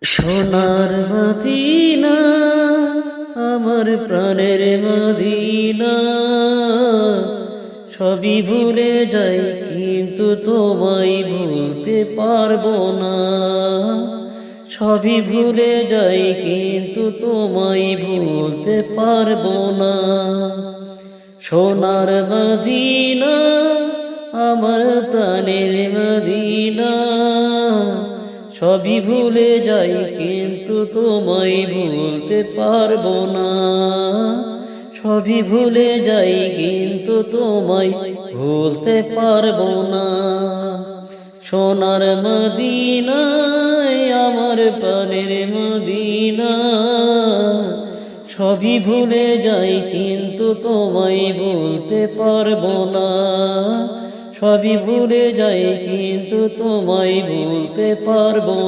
সোনার মদিনা আমার প্রাণের মদিনা, সবই ভুলে যাই কিন্তু তোমায় ভুলতে পারবো না। সবই ভুলে যাই কিন্তু তোমায় ভুলতে পারবো না। সোনার মদিনা আমার প্রাণের মদিনা, সবই ভুলে যাই কিন্তু তোমায় ভুলতে পারবো না। সবই ভুলে যাই কিন্তু তোমায় ভুলতে পারবো না। সোনার মদিনায় আমার প্রাণের মদিনা, সবই ভুলে যাই কিন্তু তোমায় ভুলতে পারবো না। সবই ভুলে যাই কিন্তু তোমায় ভুলতে পারবো না।